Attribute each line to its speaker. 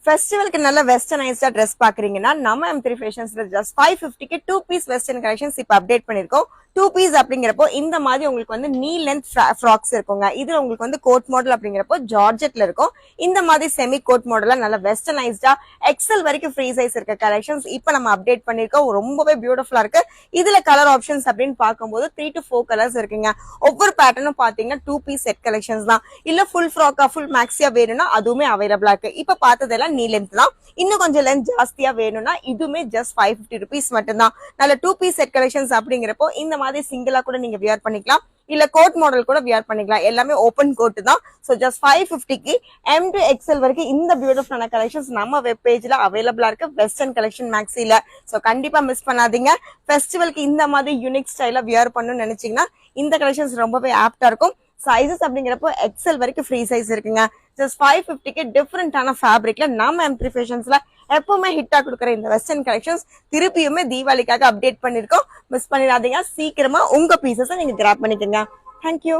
Speaker 1: ஃபெஸ்டிவலுக்கு நல்ல வெஸ்டர்னைஸ்டா ட்ரெஸ் பாக்குறீங்கன்னா நம்ம M3 ஃபேஷன்ஸ்ல ஜஸ்ட் 550க்கு 2 பீஸ் வெஸ்டர்ன் கலெக்ஷன்ஸ் இப்ப அப்டேட் பண்ணிருக்கோம். 2 பீஸ் அப்படிங்கிறப்போ இந்த மாதிரி உங்களுக்கு வந்து நீ லென்த் ஃப்ராக்ஸ் இருக்குங்க. இதுல உங்களுக்கு வந்து கோட் மாடல் அப்படிங்கிறப்போ ஜார்ஜெட்ல இருக்கும். இந்த மாதிரி செமி கோட் மாடலா நல்ல வெஸ்டர்னைஸ்டா எக்ஸல் வரைக்கும் ஃப்ரீ சைஸ் இருக்க கலெக்ஷன்ஸ் இப்ப நம்ம அப்டேட் பண்ணிருக்கோம். ரொம்பவே பியூட்டிஃபுல்லா இருக்கு. இதுல கலர் ஆப்ஷன்ஸ் அப்படின்னு பார்க்கும்போது 3 to 4 கலர்ஸ் இருக்குங்க. ஒவ்வொரு பேட்டர்னும் பாத்தீங்கன்னா 2 பீஸ் செட் கலெக்ஷன்ஸ் தான். இல்ல ஃபுல் ஃப்ராக்கா ஃபுல் மேக்ஸியா வேணும்னா அதுவுமே அவைலபிளா இருக்கு. இப்ப பார்த்ததெல்லாம் நீ லென்த் தான். இன்னும் கொஞ்சம் லென்த் ஜாஸ்தியா வேணும்னா இதுவுமே ஜஸ்ட் 550 rupees மட்டும்தான். நல்ல 2 பீஸ் செட் கலெக்ஷன்ஸ் அப்படிங்கிறப்போ இந்த மாதிரி சிங்கிளா கூட நீங்க வியர் பண்ணிக்கலாம். இல்ல கோட் மாடல் கூட வியர் பண்ணிக்கலாம். எல்லாமே ஓபன் கோட் தான். சோ ஜஸ்ட் 550க்கு M to XL வரைக்கும் இந்த பியூட்டிஃபுல்லான கலெக்ஷன்ஸ் நம்ம வெப் பேஜ்ல அவைலபிளா இருக்கு. வெஸ்டர்ன் கலெக்ஷன் மேக்ஸில. சோ கண்டிப்பா மிஸ் பண்ணாதீங்க. ஃபெஸ்டிவலுக்கு இந்த மாதிரி யூனிக் ஸ்டைல வியர் பண்ணணும்னு நினைச்சீங்கன்னா இந்த கலெக்ஷன்ஸ் ரொம்பவே ஆப்டா இருக்கும். சைஸஸ் அப்படிங்கிறப்போ XL வரைக்கும் ஃப்ரீ சைஸ் இருக்குங்க. ஜஸ்ட் 550க்கு டிஃபரெண்டான ஃபேப்ரிக்ல நம்ம M3 ஃபேஷன்ஸ்ல எப்பவுமே ஹிட்டா கொடுக்குற இந்த வெஸ்டர்ன் கலெக்ஷன்ஸ் திருப்பியுமே தீபாவளிக்காக அப்டேட் பண்ணிருக்கோம். மிஸ் பண்ணிடாதீங்க. சீக்கிரமா உங்க பீசஸை நீங்க கிராப் பண்ணிக்கோங்க. தேங்க்யூ.